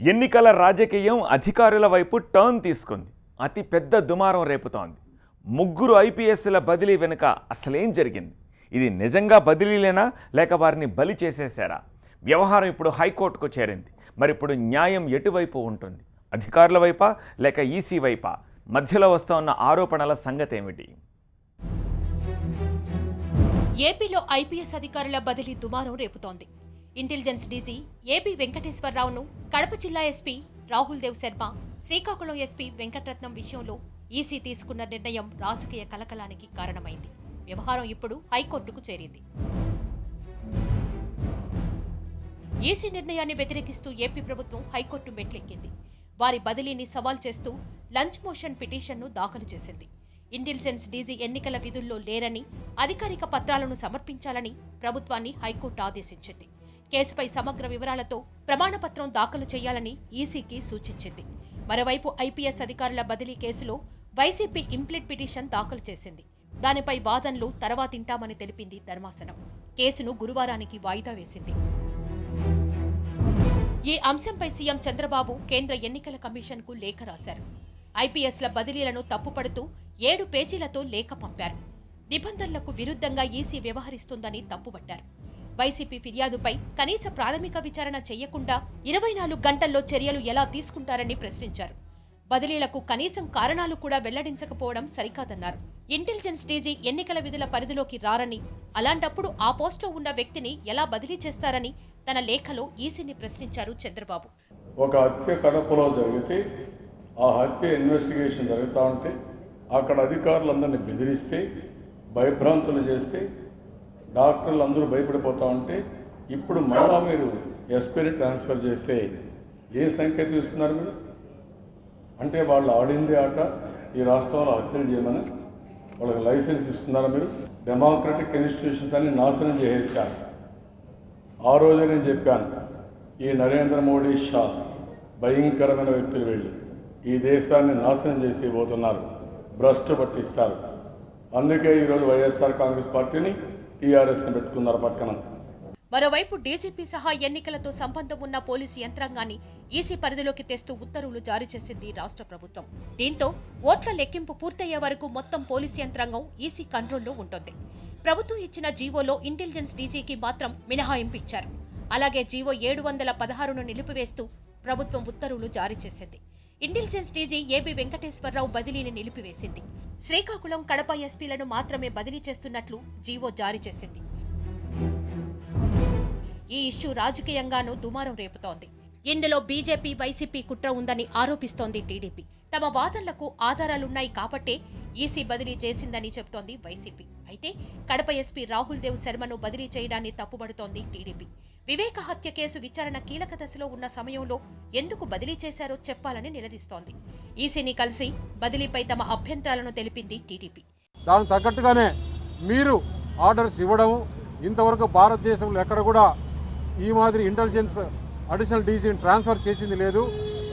ఎన్నికల రాజకీయం అధికారుల వైపు టర్న్ తీసుకుంది. అతి పెద్ద దుమారం రేపుతోంది. ముగ్గురు ఐపీఎస్ల బదిలీ వెనుక అసలేం జరిగింది? ఇది నిజంగా బదిలీలేనా లేక వారిని బలి చేసేశారా? వ్యవహారం ఇప్పుడు హైకోర్టుకు చేరింది. మరి ఇప్పుడు న్యాయం ఎటువైపు ఉంటుంది? అధికారుల వైపా లేక ఈసీ వైపా? మధ్యలో వస్తున్న ఆరోపణల సంగతి ఏమిటి? ఏపీలో ఐపీఎస్ అధికారుల బదిలీ దుమారం రేపుతోంది. ఇంటెలిజెన్స్ డీజీ ఏపీ వెంకటేశ్వరరావును కడప జిల్లా ఎస్పీ రాహుల్ దేవ్ శర్మ, శ్రీకాకుళం ఎస్పీ వెంకటరత్నం విషయంలో ఈసీ తీసుకున్న నిర్ణయం రాజకీయ కలకలానికి కారణమైంది. వ్యవహారం ఇప్పుడు హైకోర్టుకు చేరింది. ఈసీ నిర్ణయాన్ని వ్యతిరేకిస్తూ ఏపీ ప్రభుత్వం హైకోర్టు మెట్లెక్కింది. వారి బదిలీని సవాల్ చేస్తూ లంచ్ మోషన్ పిటిషన్ను దాఖలు చేసింది. ఇంటెలిజెన్స్ డీజీ ఎన్నికల విధుల్లో లేరని, అధికారిక పత్రాలను సమర్పించాలని ప్రభుత్వాన్ని హైకోర్టు ఆదేశించింది. కేసుపై సమగ్ర వివరాలతో ప్రమాణపత్రం దాఖలు చేయాలని ఈసీకి సూచించింది. మరోవైపు ఐపీఎస్ అధికారుల బదిలీ కేసులో వైసీపీ ఇంప్లీట్ పిటిషన్ దాఖలు చేసింది. దానిపై వాదనలు తర్వాతింటామని తెలిపింది ధర్మాసనం. కేసును గురువారానికి వాయిదా వేసింది. ఈ అంశంపై సీఎం చంద్రబాబు కేంద్ర ఎన్నికల కమిషన్కు లేఖ రాశారు. ఐపీఎస్ల బదిలీలను తప్పుపడుతూ 7 పేజీలతో లేఖ పంపారు. నిబంధనలకు విరుద్ధంగా ఈసీ వ్యవహరిస్తుందని తప్పుపట్టారు. వైసీపీ ఫిర్యాదుపై కనీస ప్రాథమిక విచారణ చేయకుండా 24 గంటల్లో చర్యలు ఎలా తీసుకుంటారని ప్రశ్నించారు. బదిలీలకు కనీసం కారణాలు కూడా వెల్లడించకపోవడం సరికాదన్నారు. ఇంటెలిజెన్స్ డీజీ ఎన్నికల విధుల పరిధిలోకి రారని, అలాంటప్పుడు ఆ పోస్టులో ఉన్న వ్యక్తిని ఎలా బదిలీ చేస్తారని తన లేఖలో ఈసీని ప్రశ్నించారు చంద్రబాబు. ఒక హత్య కడపలో జరిగితే ఆ హత్య ఇన్వెస్టిగేషన్ జరుగుతూ ఉంటే అక్కడ అధికారులందరినీ బెదిరిస్తే, భయభ్రాంతులు చేస్తే, డాక్టర్లు అందరూ భయపడిపోతూ ఉంటే ఇప్పుడు మళ్ళా మీరు ఎస్పీని ట్రాన్స్ఫర్ చేస్తే ఏ సంకేతం ఇస్తున్నారు మీరు? అంటే వాళ్ళు ఆడిందే ఆట ఈ రాష్ట్రంలో హత్యలు చేయమని వాళ్ళకి లైసెన్స్ ఇస్తున్నారా మీరు? డెమోక్రటిక్ ఇన్స్టిట్యూషన్స్ అన్ని నాశనం చేసేసారు. ఆ రోజే నేను చెప్పాను, ఈ నరేంద్ర మోడీ, షా భయంకరమైన వ్యక్తులు వెళ్ళి ఈ దేశాన్ని నాశనం చేసి పోతున్నారు, భ్రష్టు పట్టిస్తారు. అందుకే ఈరోజు వైఎస్ఆర్ కాంగ్రెస్ పార్టీని, టీఆర్ఎస్ని పెట్టుకున్నారు పక్కన. మరోవైపు డీజీపీ సహా ఎన్నికలతో సంబంధం ఉన్న పోలీసు యంత్రాంగాన్ని ఈసీ పరిధిలోకి తెస్తూ ఉత్తర్వులు జారీ చేసింది రాష్ట్ర ప్రభుత్వం. దీంతో ఓట్ల లెక్కింపు పూర్తయ్యే వరకు మొత్తం పోలీసు యంత్రాంగం ఈసీ కంట్రోల్లో ఉంటుంది. ప్రభుత్వం ఇచ్చిన జీవోలో ఇంటెలిజెన్స్ డీజీకి మాత్రం మినహాయింపు ఇచ్చారు. అలాగే జీవో 716ను నిలిపివేస్తూ ప్రభుత్వం ఉత్తర్వులు జారీ చేసింది. ఇంటెలిజెన్స్ డీజీ ఏపీ వెంకటేశ్వరరావు బదిలీని నిలిపివేసింది. శ్రీకాకుళం, కడప ఎస్పీలను మాత్రమే బదిలీ చేస్తున్నట్లు జీవో జారీ చేసింది. ఈ ఇష్యూ రాజకీయంగానూ దుమారం రేపుతోంది. ఇందులో బీజేపీ, వైసీపీ కుట్ర ఉందని ఆరోపిస్తోంది టీడీపీ. తమ వాదనలకు ఆధారాలున్నాయి కాబట్టే ఈసీ బదిలీ చేసిందని చెబుతోంది వైసీపీ. అయితే కడప ఎస్పీ రాహుల్ దేవ్ శర్మను బదిలీ చేయడాన్ని తప్పుబడుతోంది టీడీపీ. వివేక హత్య కేసు విచారణ కీలక దశలో ఉన్న సమయంలో ఎందుకు బదిలీ చేశారో చెప్పాలని నిలదీస్తోంది. ఈసీని కలిసి బదిలీపై తమ అభ్యంతరాలను తెలిపింది టీడీపీ. దానికి తగ్గట్టుగానే మీరు ఆర్డర్స్ ఇవ్వడము, ఇంతవరకు భారతదేశంలో ఎక్కడ కూడా ఈ మాదిరి ఇంటెలిజెన్స్ అడిషనల్ డీజీని ట్రాన్స్ఫర్ చేసింది లేదు.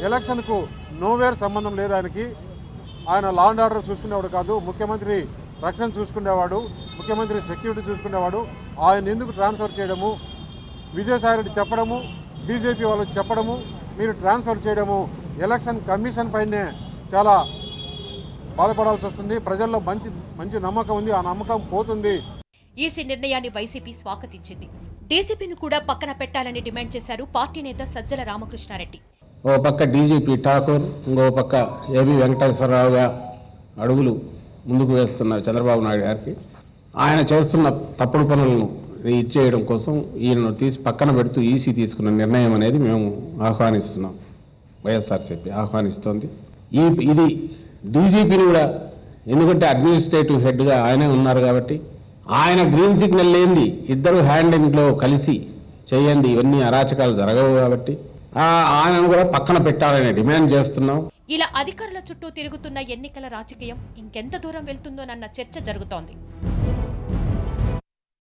ఎలక్షన్కు నోవేర్ సంబంధం లేదు ఆయనకి. ఆయన లా అండ్ ఆర్డర్ చూసుకునేవాడు కాదు, ముఖ్యమంత్రి రక్షణ చూసుకునేవాడు, ముఖ్యమంత్రి సెక్యూరిటీ చూసుకునేవాడు. ఆయన ఎందుకు ట్రాన్స్ఫర్ చేయడము, విజయసాయిరెడ్డి చెప్పడము, బీజేపీ వాళ్ళు చెప్పడము, మీరు ట్రాన్స్ఫర్ చేయడము, ఎలక్షన్ కమిషన్ పైనే చాలా బాధపడాల్సి వస్తుంది. ప్రజల్లో మంచి నమ్మకం ఉంది, ఆ నమ్మకం పోతుంది. ఈసీ నిర్ణయాన్ని వైసీపీ స్వాగతించింది. డీజీపీని కూడా పక్కన పెట్టాలని డిమాండ్ చేశారు పార్టీ నేత సజ్జల రామకృష్ణారెడ్డి. ఓ పక్క డీజీపీ ఠాకూర్, ఇంకో పక్క ఏబీ వెంకటేశ్వరరావుగా అడుగులు ముందుకు వేస్తున్నారు చంద్రబాబు నాయుడు గారికి. ఆయన చేస్తున్న తప్పుడు పనులను ఇచ్చేయడం కోసం ఈయనను తీసి పక్కన పెడుతూ ఈసీ తీసుకున్న నిర్ణయం అనేది మేము ఆహ్వానిస్తున్నాం. వైఎస్ఆర్సీపీ ఆహ్వానిస్తోంది. ఇది డీజీపీని కూడా, ఎందుకంటే అడ్మినిస్ట్రేటివ్ హెడ్గా ఆయనే ఉన్నారు కాబట్టి ఆయన గ్రీన్ సిగ్నల్ లేనిది ఇద్దరు హ్యాండింగ్లో కలిసి చేయండి, ఇవన్నీ అరాచకాలు జరగవు కాబట్టి ఆయనను కూడా పక్కన పెట్టాలని డిమాండ్ చేస్తున్నాం. ఇలా అధికారుల చుట్టూ తిరుగుతున్న ఎన్నికల రాజకీయం ఇంకెంత దూరం వెళ్తుందోనన్న చర్చ జరుగుతోంది.